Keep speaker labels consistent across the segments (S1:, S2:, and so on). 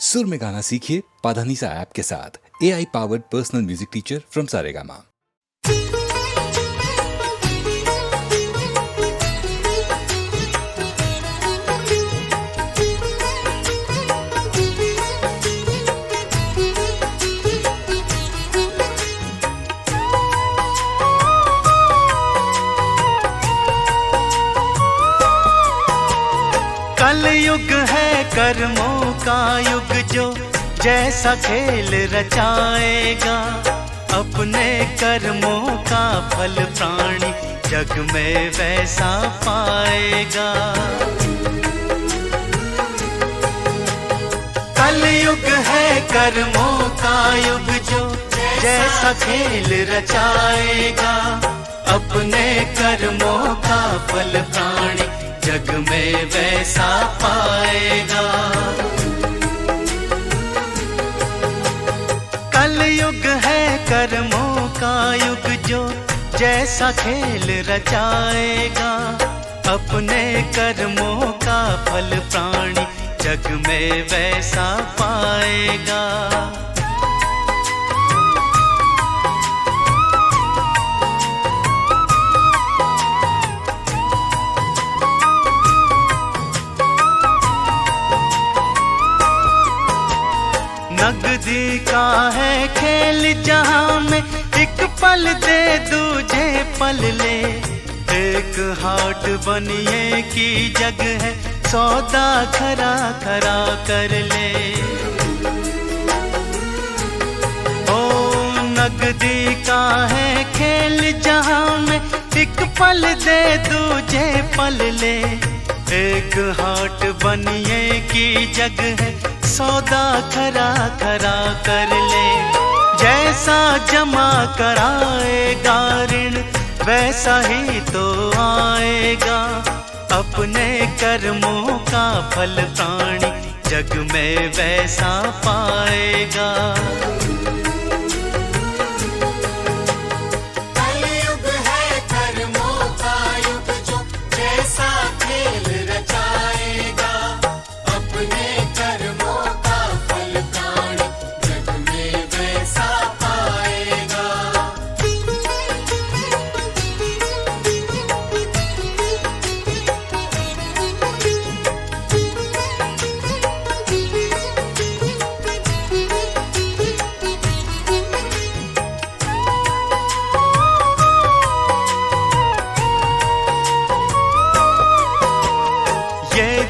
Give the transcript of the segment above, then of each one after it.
S1: सुर में गाना सीखिए पाधानीसा ऐप के साथ। AI powered personal music teacher from Saregama.
S2: कल युग है कर्मों का युग, जो जैसा खेल रचाएगा, अपने कर्मों का फल प्राणी जग में वैसा पाएगा। कल युग है कर्मों का युग, जो जैसा खेल रचाएगा, अपने कर्मों का फल प्राणी जग में वैसा पाएगा। कल युग है कर्मों का युग, जो जैसा खेल रचाएगा, अपने कर्मों का फल प्राणी जग में वैसा पाएगा। नगदी का है खेल जहां में, एक पल दे दूजे पल ले, एक हाट बनिए की जग है, सौदा खरा खरा कर ले। ओ नगदी का है खेल जहां में, एक पल दे दूजे पल ले, एक हाट बनिए की जग है, सौदा खरा खरा कर ले। जैसा जमा कराएगा ऋण, वैसा ही तो आएगा, अपने कर्मों का फल प्राणी जग में वैसा पाएगा।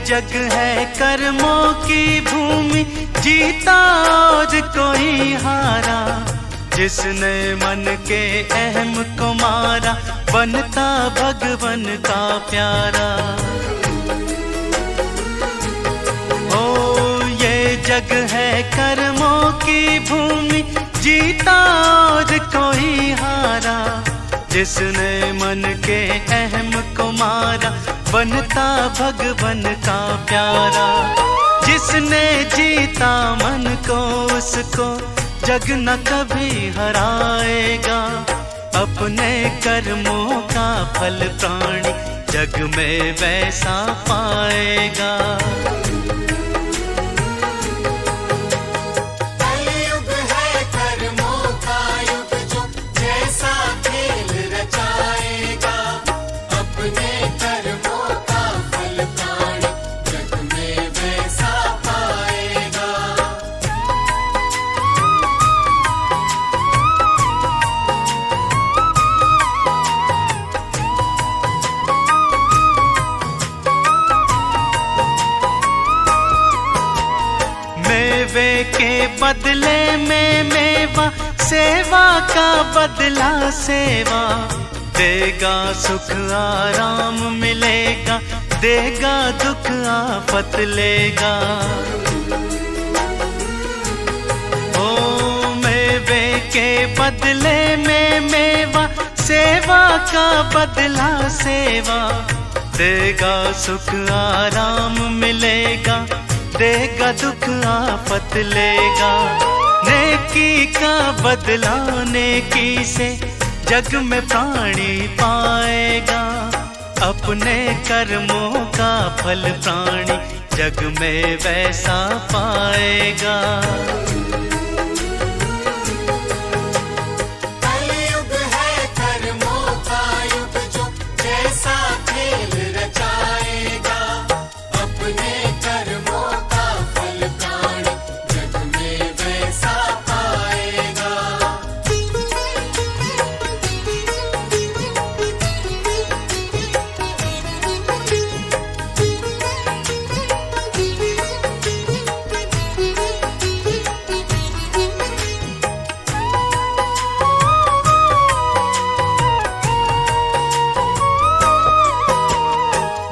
S2: जग है कर्मों की भूमि, जीता और कोई हारा, जिसने मन के अहम को मारा, बनता भगवन का प्यारा। ओ ये जग है कर्मों की भूमि, जीता और कोई हारा, जिसने मन के अहम को मारा, बनता भगवन का प्यारा। जिसने जीता मन को, उसको जग न कभी हराएगा, अपने कर्मों का फल प्राणी जग में वैसा पाएगा। मेवे के बदले में मेवा, सेवा का बदला सेवा, देगा सुख आराम मिलेगा, देगा दुख आफत लेगा। ओ मेवे के बदले में मेवा, सेवा का बदला सेवा, देगा सुख आराम मिलेगा, देगा दुख आफत लेगा। नेकी का बदला नेकी से जग में प्राणी पाएगा, अपने कर्मों का फल प्राणी जग में वैसा पाएगा। पाएगा।
S3: कलयुग है कर्मों का युग जो जैसा खेल रचाएगा, अपने कर्मों का फल प्राण जग में वैसा पाएगा।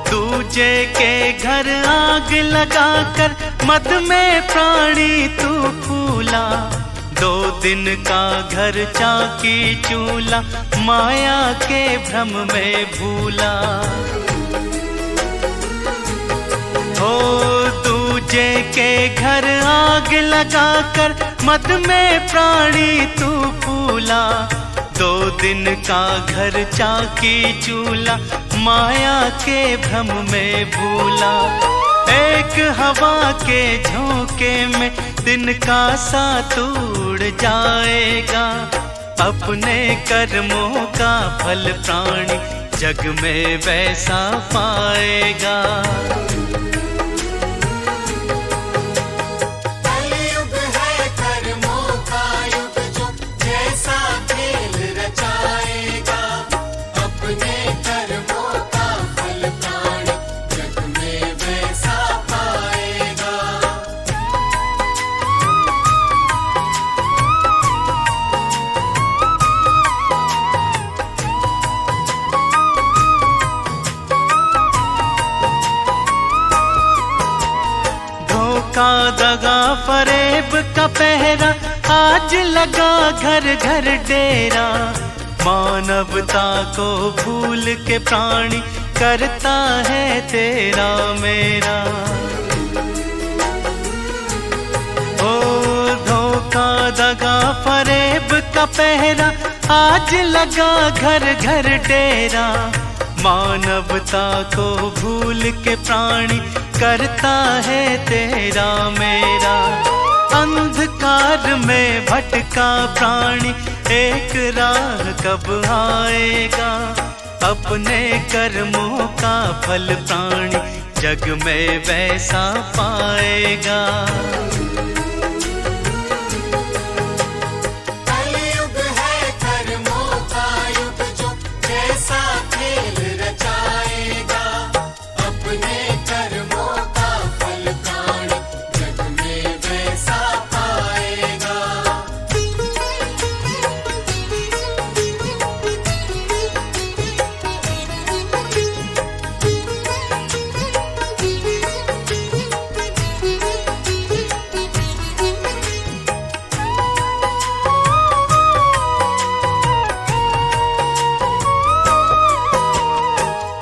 S2: दूजे के घर आग लगाकर मद में प्राणी तू फूला, 2 दिन का घर चाकी चूल्हा माया के भ्रम में भूला। हो दूजे के घर आग लगाकर मद में प्राणी तू फूला, 2 दिन का घर चाकी चूल्हा माया के भ्रम में भूला। एक हवा के झोंके में दिन का सा टूट जाएगा, अपने कर्मों का फल प्राणी जग में वैसा पाएगा।
S3: कलयुग है कर्मों का युग जो जैसा खेल रचाएगा, अपने कर्मों का फल प्राण जग में वैसा पाएगा।
S2: धोखा दगा फरेब का पहरा आज लगा घर घर डेरा, मानवता को भूल के प्राणी करता है तेरा मेरा। ओ धोखा दगा फरेब का पहरा आज लगा घर घर डेरा, मानवता को भूल के प्राणी करता है तेरा मेरा। अंधकार में भटका प्राणी एक राह कब आएगा, अपने कर्मों का फल प्राणी जग में वैसा पाएगा।
S3: कलयुग है कर्मों का युग जो जैसा खेल रचाएगा, अपने कर्मों का फल प्राण जग में वैसा पाएगा।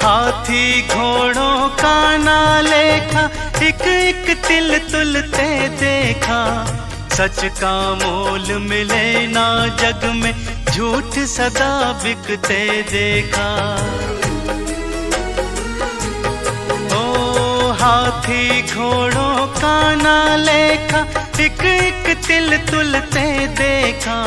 S2: हाथी घोड़ों का ना लेखा, एक एक तिल तुलते देखा, सच का मोल मिले ना जग में झूठ सदा बिकते देखा। ओ हाथी घोड़ों का ना लेखा, एक एक तिल तुलते देखा,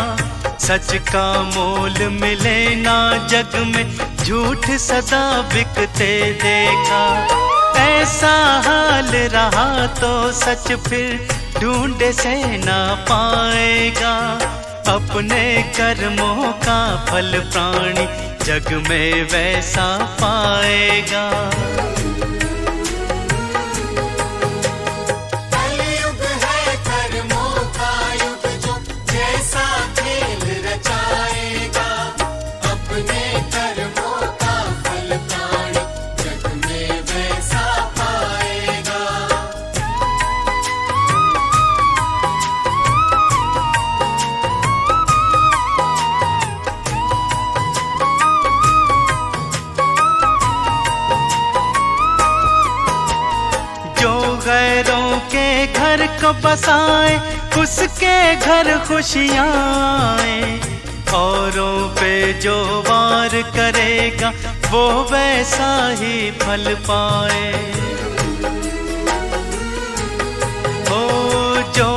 S2: सच का मोल मिले ना जग में झूठ सदा बिकते देखा। ऐसा हाल रहा तो सच फिर ढूंढे से ना पाएगा, अपने कर्मों का फल प्राणी जग में वैसा पाएगा।
S3: कलयुग है कर्मों का युग जो जैसा खेल रचाएगा, अपने कर्मों का फल प्राण जग में वैसा पाएगा।
S2: जो गैरों के घर को बसाए उसके घर खुशियाँ आए, औरों पे जो वार करेगा वो वैसा ही फल पाए। ओ जो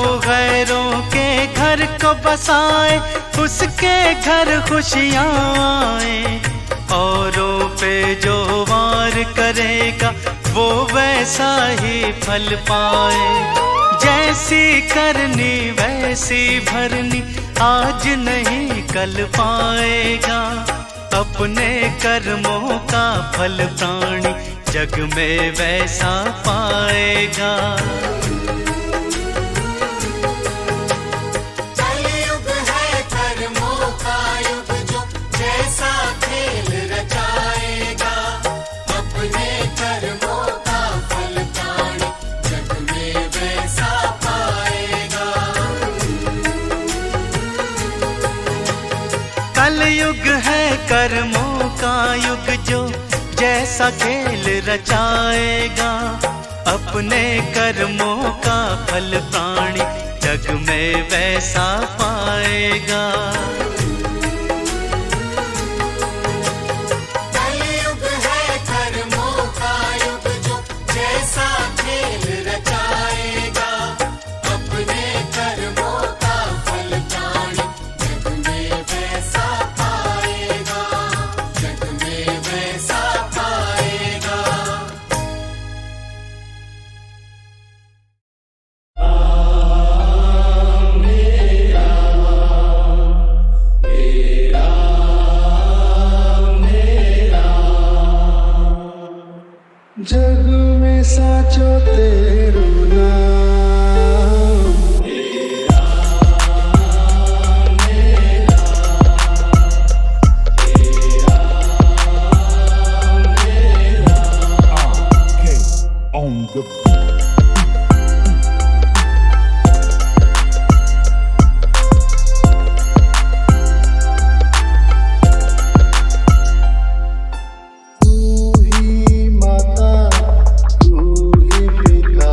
S2: हर को बसाए, उसके घर खुशियाँ आए। औरों पे जो वार करेगा वो वैसा ही फल पाए। जैसी करनी वैसी भरनी, आज नहीं कल पाएगा। अपने कर्मों का फल प्राणी जग में वैसा पाएगा।
S3: कलयुग है कर्मों का युग, जो जैसा खेल रचाएगा। अपने कर्मों का फल प्राणी जग में वैसा पाएगा।
S2: कलयुग है कर्मों का युग, जो जैसा खेल रचाएगा। अपने कर्मों का फल प्राणी जग में वैसा पाएगा।
S3: कलयुग है कर्मों का युग, जो जैसा खेल रचाएगा। अपने कर्मों का फल प्राणी जग में वैसा पाएगा। जग में वैसा पाएगा।
S4: जग में साचो तेरो नाम।
S5: On the
S4: तू ही माता, तू ही पिता,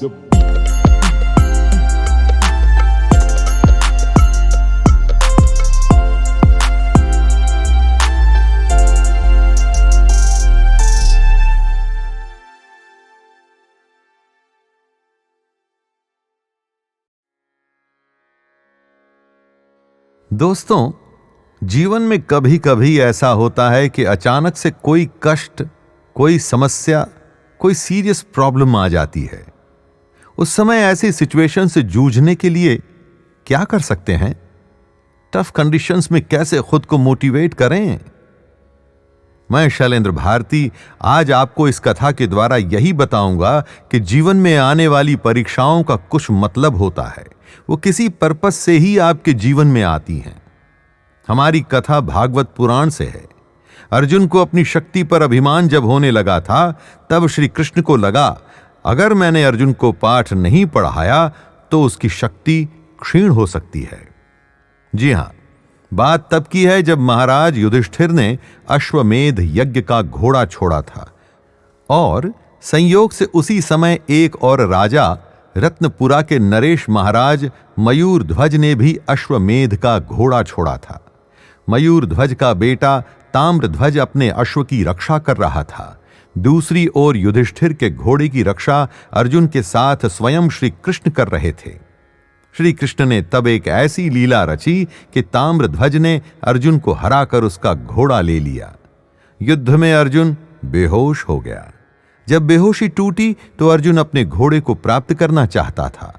S5: the beat.
S6: दोस्तों, जीवन में कभी कभी ऐसा होता है कि अचानक से कोई कष्ट, कोई समस्या, कोई सीरियस प्रॉब्लम आ जाती है। उस समय ऐसी सिचुएशन से जूझने के लिए क्या कर सकते हैं? टफ कंडीशंस में कैसे खुद को मोटिवेट करें? मैं शैलेंद्र भारती आज आपको इस कथा के द्वारा यही बताऊंगा कि जीवन में आने वाली परीक्षाओं का कुछ मतलब होता है। वो किसी पर्पस से ही आपके जीवन में आती हैं। हमारी कथा भागवत पुराण से है। अर्जुन को अपनी शक्ति पर अभिमान जब होने लगा था, तब श्री कृष्ण को लगा अगर मैंने अर्जुन को पाठ नहीं पढ़ाया तो उसकी शक्ति क्षीण हो सकती है। जी हां, बात तब की है जब महाराज युधिष्ठिर ने अश्वमेध यज्ञ का घोड़ा छोड़ा था और संयोग से उसी समय एक और राजा रत्नपुरा के नरेश महाराज मयूर ध्वज ने भी अश्वमेध का घोड़ा छोड़ा था। मयूर ध्वज का बेटा ताम्रध्वज अपने अश्व की रक्षा कर रहा था। दूसरी ओर युधिष्ठिर के घोड़े की रक्षा अर्जुन के साथ स्वयं श्री कृष्ण कर रहे थे। श्री कृष्ण ने तब एक ऐसी लीला रची कि ताम्रध्वज ने अर्जुन को हराकर उसका घोड़ा ले लिया। युद्ध में अर्जुन बेहोश हो गया। जब बेहोशी टूटी तो अर्जुन अपने घोड़े को प्राप्त करना चाहता था।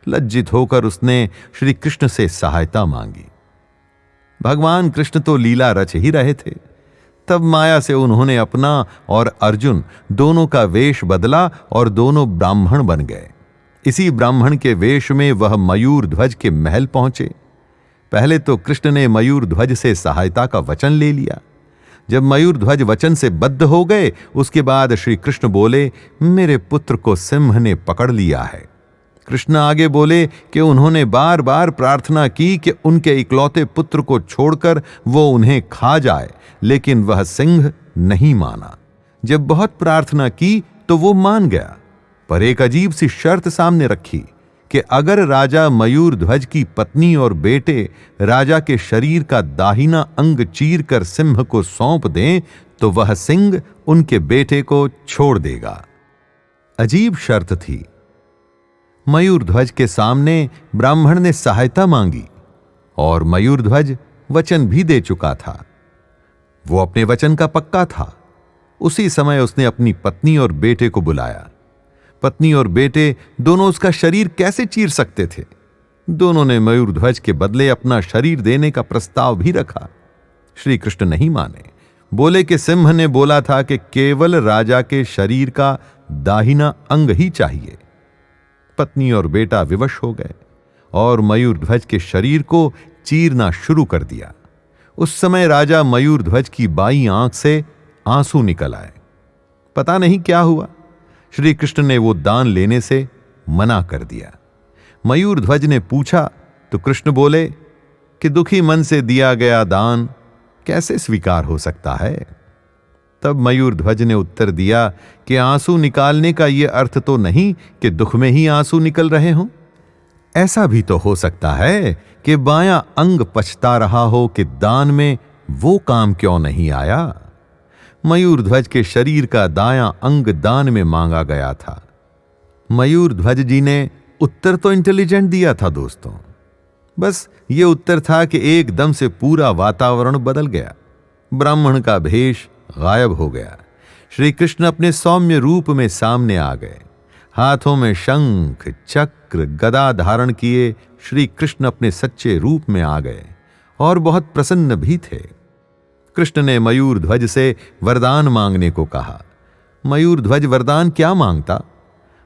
S6: लज्जित होकर उसने श्री कृष्ण से सहायता मांगी। भगवान कृष्ण तो लीला रच ही रहे थे। तब माया से उन्होंने अपना और अर्जुन दोनों का वेश बदला और दोनों ब्राह्मण बन गए। इसी ब्राह्मण के वेश में वह मयूर ध्वज के महल पहुंचे। पहले तो कृष्ण ने मयूर ध्वज से सहायता का वचन ले लिया। जब मयूर ध्वज वचन से बद्ध हो गए, उसके बाद श्री कृष्ण बोले, मेरे पुत्र को सिंह ने पकड़ लिया है। कृष्ण आगे बोले कि उन्होंने बार बार प्रार्थना की कि उनके इकलौते पुत्र को छोड़कर वो उन्हें खा जाए, लेकिन वह सिंह नहीं माना। जब बहुत प्रार्थना की तो वो मान गया, पर एक अजीब सी शर्त सामने रखी कि अगर राजा मयूर ध्वज की पत्नी और बेटे राजा के शरीर का दाहिना अंग चीर कर सिंह को सौंप दें तो वह सिंह उनके बेटे को छोड़ देगा। अजीब शर्त थी। मयूर ध्वज के सामने ब्राह्मण ने सहायता मांगी और मयूर ध्वज वचन भी दे चुका था। वो अपने वचन का पक्का था। उसी समय उसने अपनी पत्नी और बेटे को बुलाया। पत्नी और बेटे दोनों उसका शरीर कैसे चीर सकते थे? दोनों ने मयूर ध्वज के बदले अपना शरीर देने का प्रस्ताव भी रखा। श्री कृष्ण नहीं माने। बोले कि सिंह ने बोला था कि केवल राजा के शरीर का दाहिना अंग ही चाहिए। पत्नी और बेटा विवश हो गए और मयूर ध्वज के शरीर को चीरना शुरू कर दिया। उस समय राजा मयूर ध्वज की बाईं आंख से आंसू निकल आए। पता नहीं क्या हुआ। श्री कृष्ण ने वो दान लेने से मना कर दिया। मयूर ध्वज ने पूछा तो कृष्ण बोले कि दुखी मन से दिया गया दान कैसे स्वीकार हो सकता है? तब मयूर ध्वज ने उत्तर दिया कि आंसू निकालने का यह अर्थ तो नहीं कि दुख में ही आंसू निकल रहे हों। ऐसा भी तो हो सकता है कि बायां अंग पछता रहा हो कि दान में वो काम क्यों नहीं आया। मयूर ध्वज के शरीर का दायां अंग दान में मांगा गया था। मयूर ध्वज जी ने उत्तर तो इंटेलिजेंट दिया था दोस्तों। बस ये उत्तर था कि एकदम से पूरा वातावरण बदल गया। ब्राह्मण का भेष गायब हो गया। श्री कृष्ण अपने सौम्य रूप में सामने आ गए। हाथों में शंख, चक्र, गदा धारण किए श्री कृष्ण अपने सच्चे रूप में आ गए और बहुत प्रसन्न भी थे। कृष्ण ने मयूर ध्वज से वरदान मांगने को कहा। मयूर ध्वज वरदान क्या मांगता?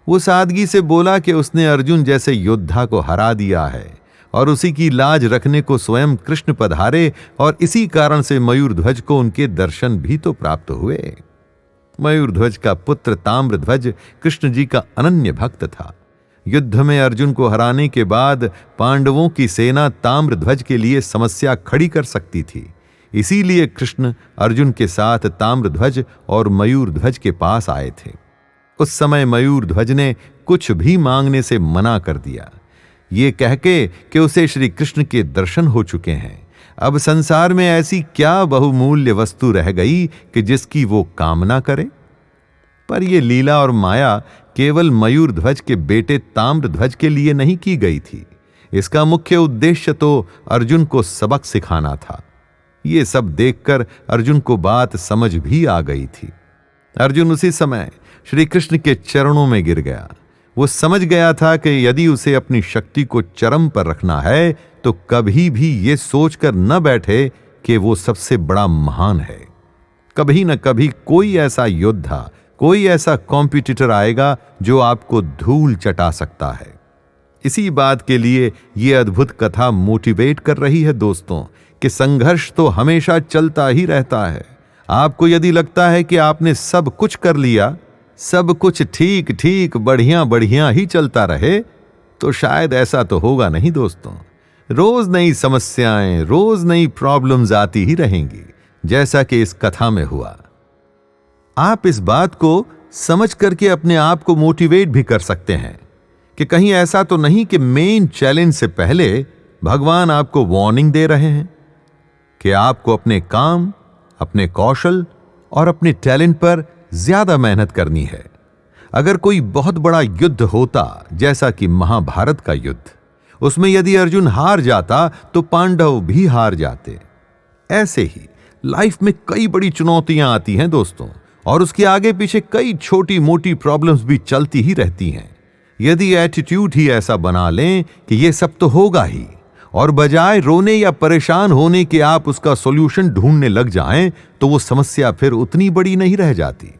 S6: वो सादगी से बोला कि उसने अर्जुन जैसे योद्धा को हरा दिया है और उसी की लाज रखने को स्वयं कृष्ण पधारे और इसी कारण से मयूर ध्वज को उनके दर्शन भी तो प्राप्त हुए। मयूर ध्वज का पुत्र ताम्रध्वज कृष्ण जी का अनन्य भक्त था। युद्ध में अर्जुन को हराने के बाद पांडवों की सेना ताम्रध्वज के लिए समस्या खड़ी कर सकती थी। इसीलिए कृष्ण अर्जुन के साथ ताम्रध्वज और मयूर ध्वज के पास आए थे। उस समय मयूर ध्वज ने कुछ भी मांगने से मना कर दिया, ये कह के कि उसे श्री कृष्ण के दर्शन हो चुके हैं। अब संसार में ऐसी क्या बहुमूल्य वस्तु रह गई कि जिसकी वो कामना करे। पर यह लीला और माया केवल मयूर ध्वज के बेटे ताम्र ध्वज के लिए नहीं की गई थी। इसका मुख्य उद्देश्य तो अर्जुन को सबक सिखाना था। ये सब देखकर अर्जुन को बात समझ भी आ गई थी। अर्जुन उसी समय श्री कृष्ण के चरणों में गिर गया। वो समझ गया था कि यदि उसे अपनी शक्ति को चरम पर रखना है तो कभी भी ये सोचकर न बैठे कि वो सबसे बड़ा महान है। कभी न कभी कोई ऐसा योद्धा, कोई ऐसा कॉम्पिटिटर आएगा जो आपको धूल चटा सकता है। इसी बात के लिए यह अद्भुत कथा मोटिवेट कर रही है दोस्तों कि संघर्ष तो हमेशा चलता ही रहता है। आपको यदि लगता है कि आपने सब कुछ कर लिया, सब कुछ ठीक ठीक बढ़िया बढ़िया ही चलता रहे, तो शायद ऐसा तो होगा नहीं दोस्तों। रोज नई समस्याएं, रोज नई प्रॉब्लम्स आती ही रहेंगी, जैसा कि इस कथा में हुआ। आप इस बात को समझ करके अपने आप को मोटिवेट भी कर सकते हैं कि कहीं ऐसा तो नहीं कि मेन चैलेंज से पहले भगवान आपको वार्निंग दे रहे हैं कि आपको अपने काम, अपने कौशल और अपने टैलेंट पर ज्यादा मेहनत करनी है। अगर कोई बहुत बड़ा युद्ध होता, जैसा कि महाभारत का युद्ध, उसमें यदि अर्जुन हार जाता तो पांडव भी हार जाते। ऐसे ही लाइफ में कई बड़ी चुनौतियां आती हैं दोस्तों, और उसके आगे पीछे कई छोटी मोटी प्रॉब्लम्स भी चलती ही रहती हैं। यदि एटीट्यूड ही ऐसा बना लें कि ये सब तो होगा ही, और बजाय रोने या परेशान होने के आप उसका सॉल्यूशन ढूंढने लग जाएं, तो वो समस्या फिर उतनी बड़ी नहीं रह जाती।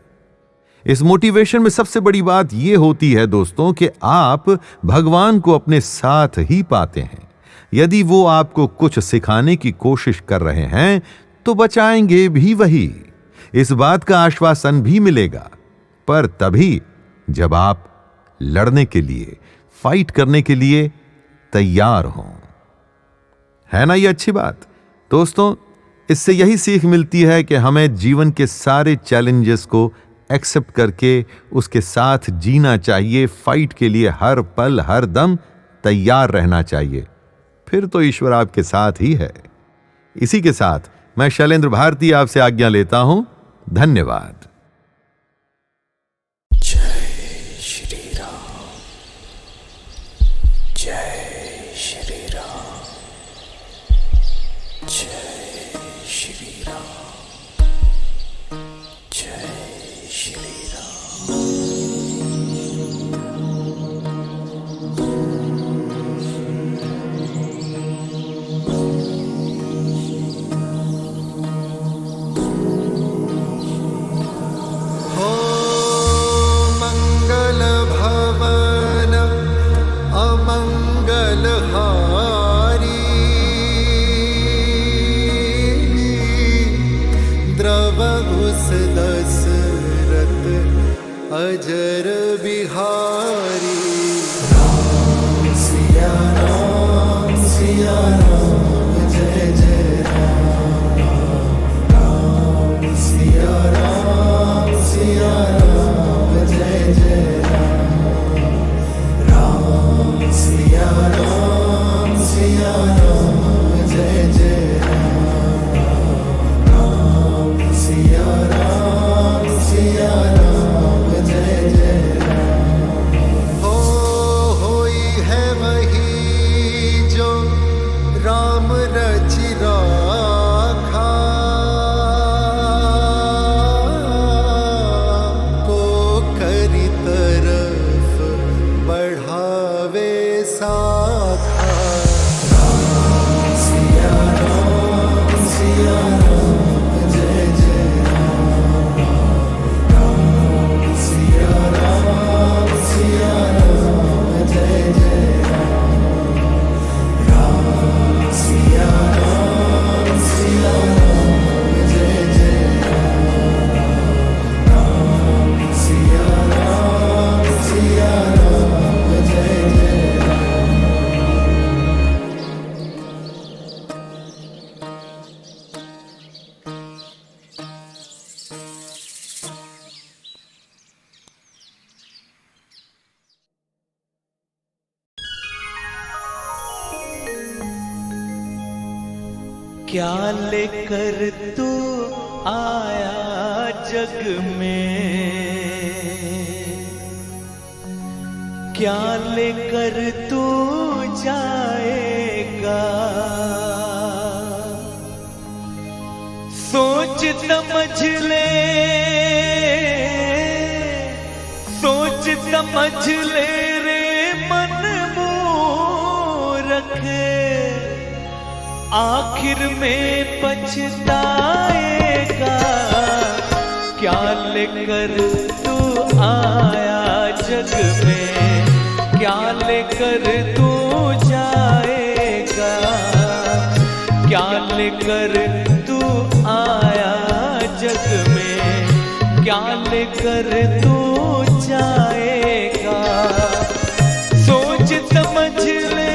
S6: इस मोटिवेशन में सबसे बड़ी बात यह होती है दोस्तों कि आप भगवान को अपने साथ ही पाते हैं। यदि वो आपको कुछ सिखाने की कोशिश कर रहे हैं तो बचाएंगे भी वही। इस बात का आश्वासन भी मिलेगा, पर तभी जब आप लड़ने के लिए, फाइट करने के लिए तैयार हों। है ना ये अच्छी बात दोस्तों? इससे यही सीख मिलती है कि हमें जीवन के सारे चैलेंजेस को एक्सेप्ट करके उसके साथ जीना चाहिए। फाइट के लिए हर पल हर दम तैयार रहना चाहिए। फिर तो ईश्वर आपके साथ ही है। इसी के साथ मैं शैलेंद्र भारती आपसे आज्ञा लेता हूं। धन्यवाद।
S7: जय श्री राम, जय श्री राम, जय श्री राम, जय श्री राम।
S3: अजर बिहारी राम सिया राम सिया राम जय जय राम राम सिया राम जय जय राम राम सिया राम जय जय राम राम सिया राम जय जय राम।
S2: क्या लेकर तू आया जग में, क्या लेकर तू जाएगा। सोच समझ ले, सोच समझ ले रे मन मूरख, आखिर में पछताएगा। क्या लेकर तू आया जग में, क्या लेकर तू जाएगा। क्या लेकर तू आया जग में, क्या लेकर तू जाएगा। सोच समझ ले,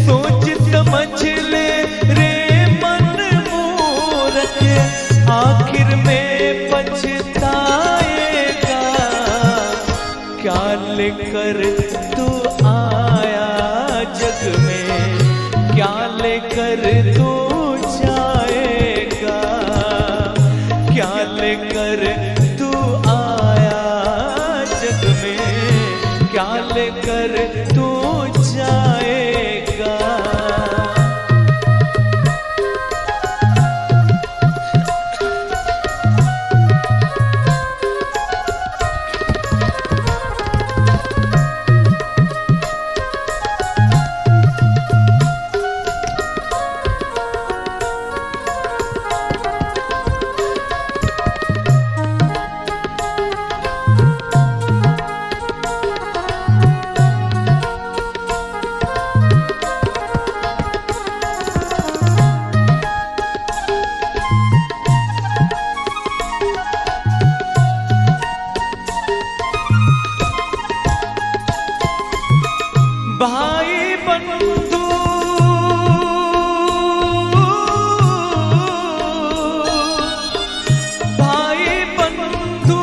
S2: सोच समझ ले रे मन मूरख, आखिर में पछताएगा। क्या लेकर तू आया जग में, क्या लेकर तू जाएगा। क्या लेकर तू आया जग में, क्या लेकर तू जाएगा। भाई बंधु भाई बंधु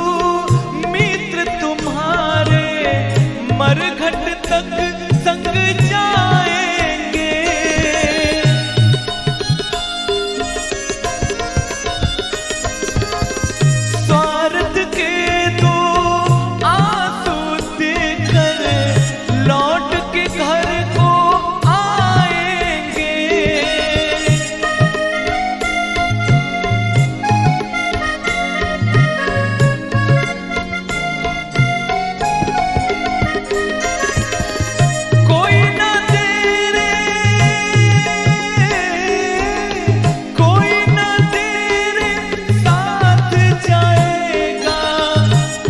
S2: मित्र तुम्हारे मरघट तक संग जाएंगे। स्वार्थ के दो आंसू देकर लौट के घर को आएंगे। कोई ना तेरे, कोई ना तेरे साथ जाएगा।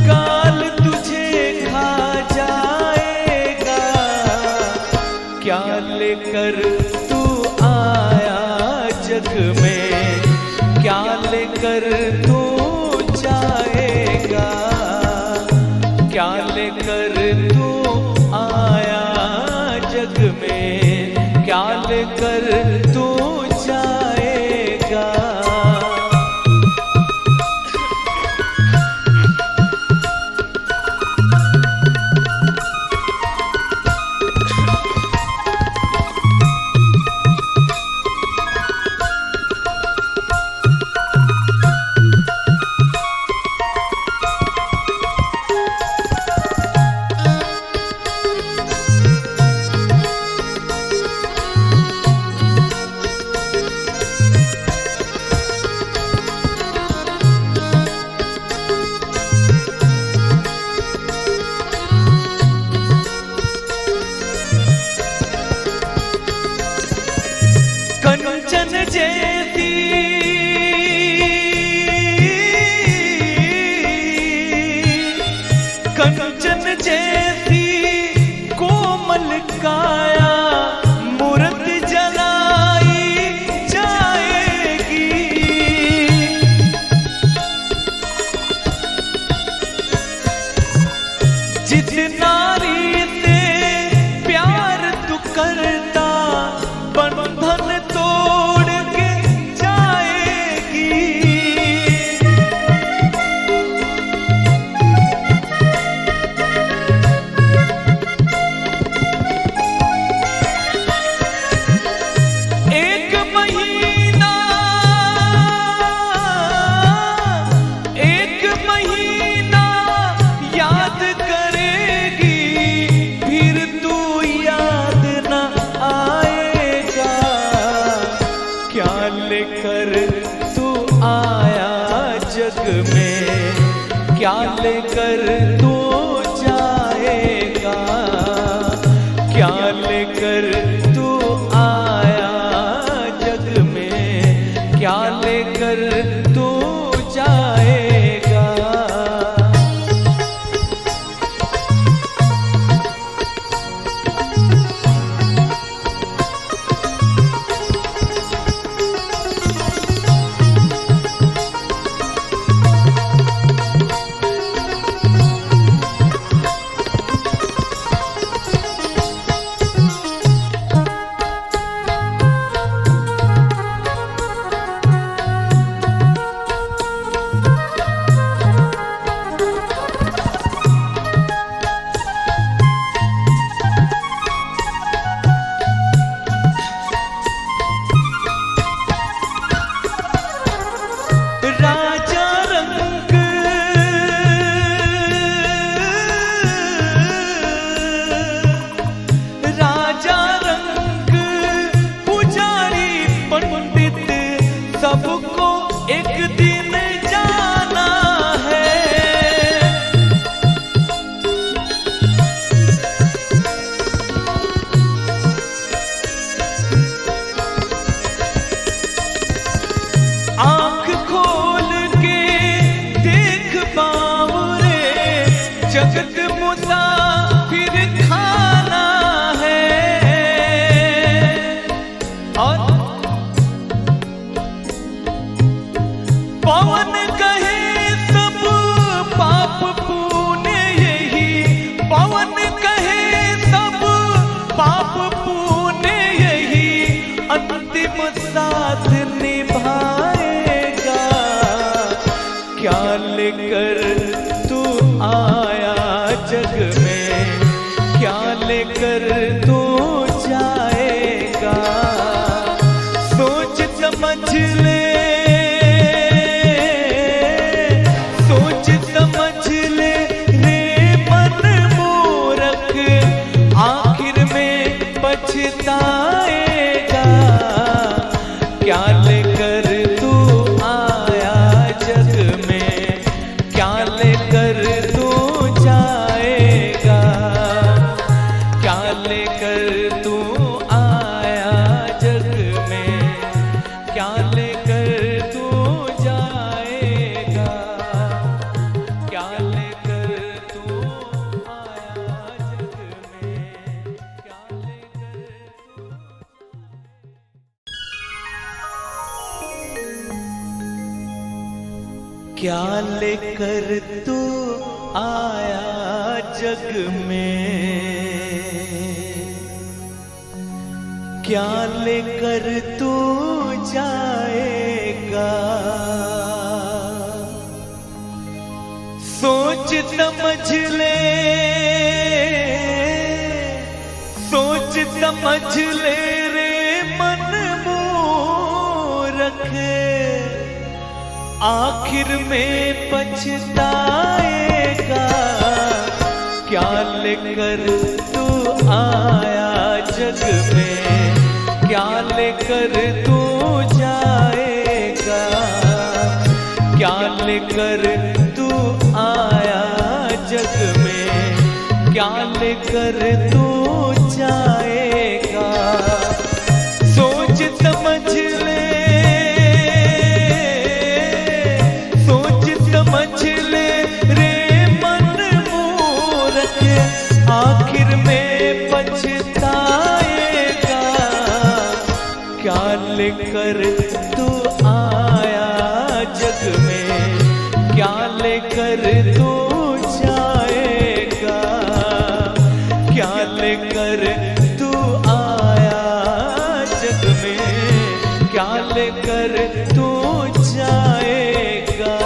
S2: काल तुझे खा जाएगा। क्या लेकर तू आया जग में, क्या लेकर तू जाएगा। क्या लेकर तू आया जग में, क्या लेकर तू जाएगा। जग में, क्या लेकर तू जाएगा, क्या लेकर तू आया जग में, क्या लेकर तू जाएगा। सबको एक दिन जाना है, आँख खोल के देख बाबूरे, जगत मुसाफिर खाना है। और पवन कहे सब पाप पुण्य यही, पवन कहे सब पाप पुण्य यही, अंतिम साथ निभाएगा। क्या लेकर तू आया जग में, क्या लेकर तू जाएगा। सोच समझ ले, पछताएगा। क्या लेकर तू आया जग में, क्या लेकर तू जाएगा, क्या लेकर तू आया जग में, क्या लेकर तू जाएगा, क्या लेकर तू आया जग में, क्या लेकर क्या लेकर तू आया जग में, क्या लेकर तू जाएगा। सोच समझ ले, सोच समझ ले रे मन मूरख, आखिर में पछताएगा। क्या लेकर तू आया जग में, क्या लेकर तू जाएगा, क्या लेकर तू आया जग में, क्या लेकर तू जाएगा। सोच समझ ले, समझ ले रे मन मूरख, आखिर में पछताएगा। क्या लेकर तू आया जग में, क्या लेकर तू जाएगा, क्या लेकर तू आया जग में, क्या लेकर तू जाएगा।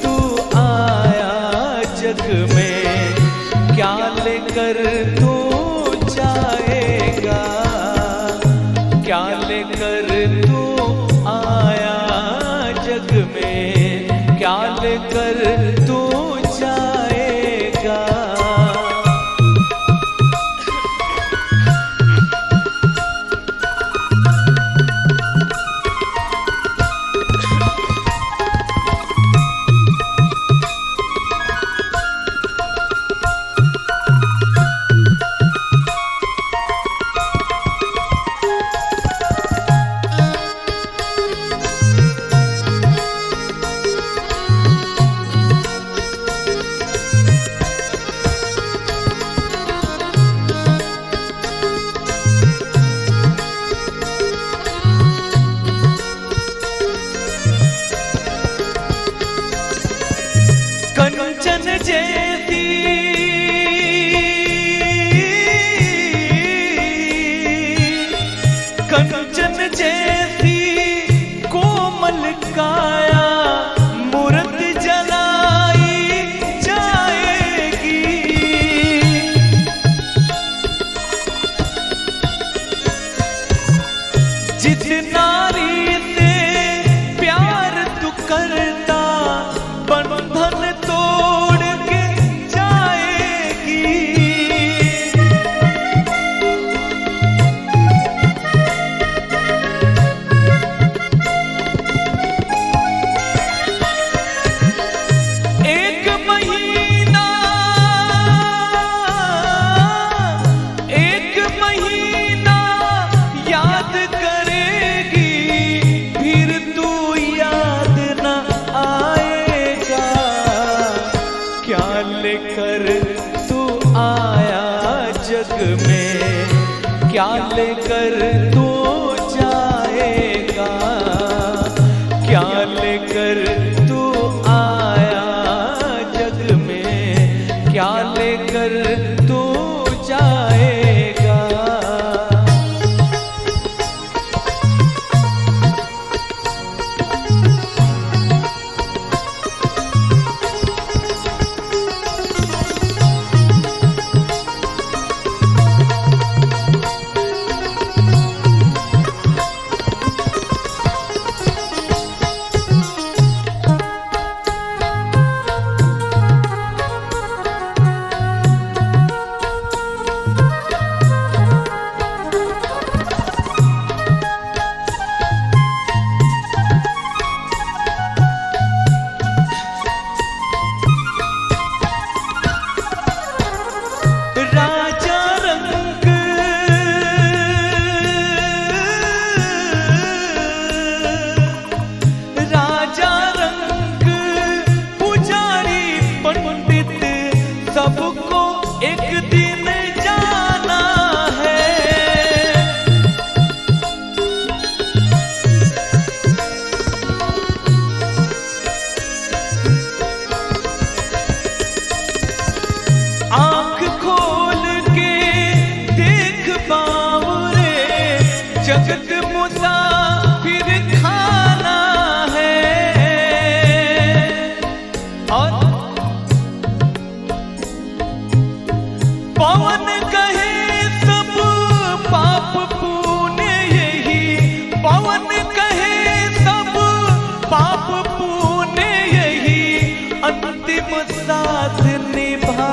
S2: तू आया जग में, क्या लेकर तू जाएगा, क्या लेकर तू आया जग में, क्या लेकर तू जाएगा। कंचन जैसी कंचन जैसी कोमल काया मूरत जलाई जाएगी। जिस नारी से प्यार तू करता बंधन तोड़ के जाएगी। एक महीना याद करेगी, फिर तू याद न आएगा। क्या लेकर तू आया जग में, क्या लेकर तू जाएगा, क्या लेकर तू आया जग में, क्या लेकर तू जाएगा। राजा रंग पुजारी पंडित सबको एक दिन जाना है। आंख खोल के देख बावरे, जगत मुसाफिर खाना है। और पवन कहे सब पाप पुण्य यही, पवन कहे सब पाप पुण्य यही, अंतिम साथ निभा